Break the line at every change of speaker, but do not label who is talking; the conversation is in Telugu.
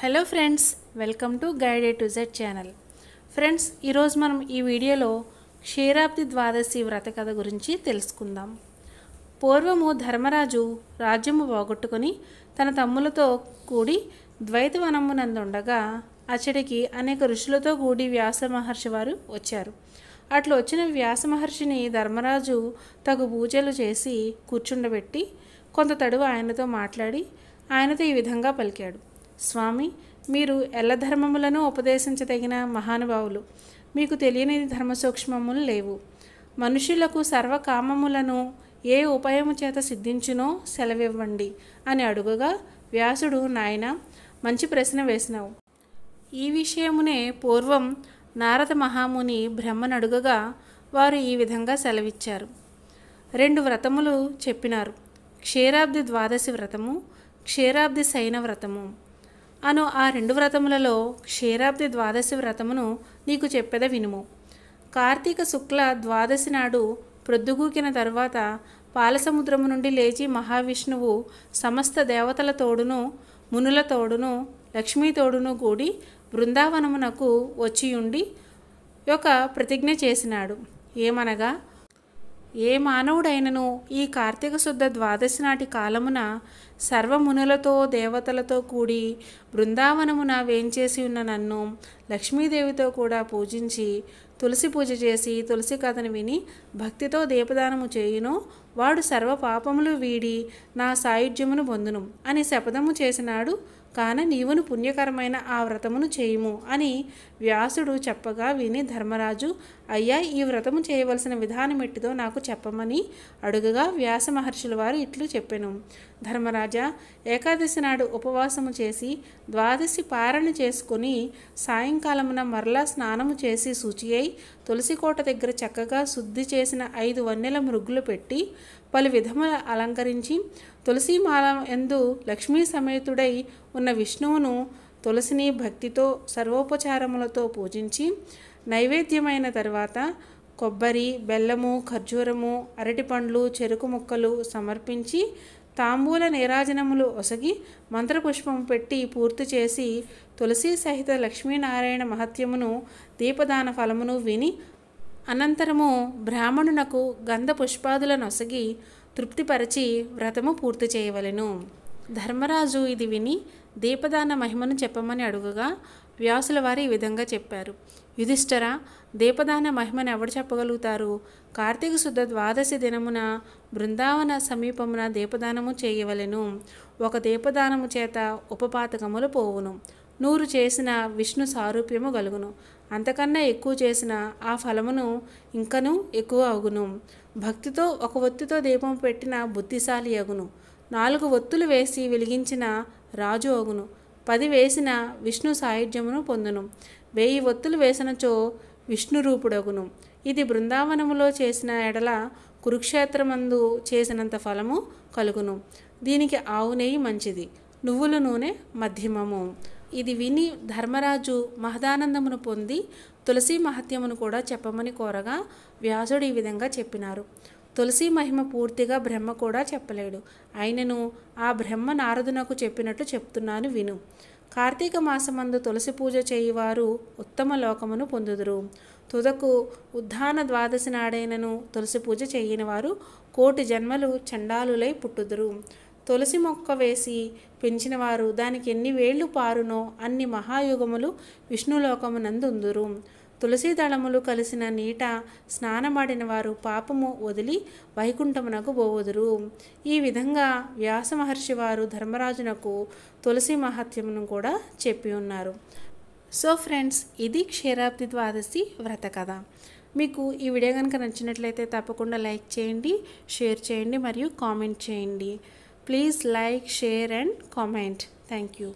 Hello friends, welcome to guided to Z channel. Friends, ఈరోజు మనం ఈ వీడియోలో క్షీరాబ్ది ద్వాదశి వ్రత కథ గురించి తెలుసుకుందాం. పూర్వము ధర్మరాజు రాజ్యము పోగొట్టుకొని తన తమ్ములతో కూడి ద్వైతవనమునందుండగా అచ్చడికి అనేక ఋషులతో కూడి వ్యాస మహర్షి వారు వచ్చారు. అట్లా వచ్చిన వ్యాస మహర్షిని ధర్మరాజు తగు పూజలు చేసి కూర్చుండబెట్టి కొంత తడువ ఆయనతో మాట్లాడి ఆయనతో ఈ విధంగా పలికాడు. స్వామి, మీరు ఎల్లధర్మములను ఉపదేశించదగిన మహానుభావులు. మీకు తెలియని ధర్మ సూక్ష్మములు లేవు. మనుషులకు సర్వకామములను ఏ ఉపాయము చేత సిద్ధించునో సెలవివ్వండి అని అడుగగా వ్యాసుడు, నాయన, మంచి ప్రశ్న వేసినావు. ఈ విషయమునే పూర్వం నారద మహాముని బ్రహ్మను అడుగగా వారు ఈ విధంగా సెలవిచ్చారు. 2 వ్రతములు చెప్పినారు. క్షీరాబ్ది ద్వాదశి వ్రతము, క్షీరాబ్ది శయన వ్రతము అను ఆ 2 వ్రతములలో క్షీరాబ్ది ద్వాదశి వ్రతమును నీకు చెప్పెద వినుము. కార్తీక శుక్ల ద్వాదశి నాడు ప్రొద్దుగూకిన తరువాత పాలసముద్రము నుండి లేచి మహావిష్ణువు సమస్త దేవతల తోడును మునుల తోడును లక్ష్మీ తోడును కూడి బృందావనమునకు వచ్చియుండి ఒక ప్రతిజ్ఞ చేసినాడు. ఏమనగా, ఏ మానవుడైనను ఈ కార్తీక శుద్ధ ద్వాదశి నాటి కాలమున సర్వమునులతో దేవతలతో కూడి బృందావనమున వేంచేసి ఉన్న నన్ను లక్ష్మీదేవితో కూడా పూజించి తులసి పూజ చేసి తులసి కథను విని భక్తితో దీపదానము చేయునో వాడు సర్వ పాపములు వీడి నా సాయుధ్యమును పొందును అని శపథము చేసినాడు. కాన నీవును పుణ్యకరమైన ఆ వ్రతమును చేయుము అని వ్యాసుడు చెప్పగా విని ధర్మరాజు, అయ్యా, ఈ వ్రతము చేయవలసిన విధానం ఎట్టిదో నాకు చెప్పమని అడుగగా వ్యాస మహర్షుల వారు ఇట్లు చెప్పెను. ధర్మరాజా, ఏకాదశి నాడు ఉపవాసము చేసి ద్వాదశి పారణ చేసుకుని సాయంకాలమున మరలా స్నానము చేసి శుచి అయి తులసికోట దగ్గర చక్కగా శుద్ధి చేసిన 5 వన్నెల మృగ్గులు పెట్టి పలు విధముల అలంకరించి తులసీమాల ఎందు లక్ష్మీ సమేతుడై ఉన్న విష్ణువును తులసిని భక్తితో సర్వోపచారములతో పూజించి నైవేద్యమైన తర్వాత కొబ్బరి, బెల్లము, ఖర్జూరము, అరటిపండ్లు, చెరుకు ముక్కలు సమర్పించి తాంబూల నీరాజనములు ఒసగి మంత్రపుష్పము పెట్టి పూర్తి చేసి తులసి సహిత లక్ష్మీనారాయణ మహత్యమును దీపదాన ఫలమును విని అనంతరము బ్రాహ్మణునకు గంధ పుష్పాదులను ఒసగి తృప్తిపరచి వ్రతము పూర్తి చేయవలెను. ధర్మరాజు ఇది విని దీపదాన మహిమను చెప్పమని అడుగగా వ్యాసుల వారు ఈ విధంగా చెప్పారు. యుధిష్ఠిరా, దీపదాన మహిమను ఎవడు చెప్పగలుగుతారు? కార్తీక శుద్ధ ద్వాదశి దినమున బృందావన సమీపమున దీపదానము చేయవలెను. ఒక దీపదానము చేత ఉపపాతకములు పోవును. 100 చేసిన విష్ణు సారూప్యము గలుగును. అంతకన్నా ఎక్కువ చేసిన ఆ ఫలమును ఇంకనూ ఎక్కువ అగును. భక్తితో 1 ఒత్తితో దీపం పెట్టిన బుద్ధిశాలి అగును. 4 ఒత్తులు వేసి వెలిగించిన రాజు అగును. 10 వేసిన విష్ణు సాయుధ్యమును పొందును. 1000 ఒత్తులు వేసినచో విష్ణు రూపుడగును. ఇది బృందావనములో చేసిన ఎడల కురుక్షేత్రమందు చేసినంత ఫలము కలుగును. దీనికి ఆవు నెయ్యి మంచిది, నువ్వుల నూనె మధ్యమము. ఇది విని ధర్మరాజు మహదానందమును పొంది తులసి మహత్యమును కూడా చెప్పమని కోరగా వ్యాసుడు ఈ విధంగా చెప్పినారు. తులసి మహిమ పూర్తిగా బ్రహ్మ కూడా చెప్పలేడు. అయినను ఆ బ్రహ్మ నారదునకు చెప్పినట్లు చెప్తున్నాను విను. కార్తీక మాసమందు తులసి పూజ చేయువారు ఉత్తమ లోకమును పొందుదురు. తుదకు ఉద్దాన ద్వాదశి నాడైనను తులసి పూజ చేయని వారు 1,000,000 జన్మలు చండాలులై పుట్టుదురు. తులసి మొక్క వేసి పెంచినవారు దానికి ఎన్ని వేళ్లు పారునో అన్ని మహాయుగములు విష్ణులోకమునందుందురు. తులసి దళములు కలిసిన నీట స్నానమాడిన వారు పాపము వదిలి వైకుంఠమునకు పోవుదురు. ఈ విధంగా వ్యాస మహర్షి వారు ధర్మరాజునకు తులసి మహత్యమును కూడా చెప్పి ఉన్నారు. సో ఫ్రెండ్స్, ఇది క్షీరాబ్ది ద్వాదశి వ్రత కథ. మీకు ఈ వీడియో కనుక నచ్చినట్లయితే తప్పకుండా లైక్ చేయండి, షేర్ చేయండి మరియు కామెంట్ చేయండి. Please like, share and comment. Thank you.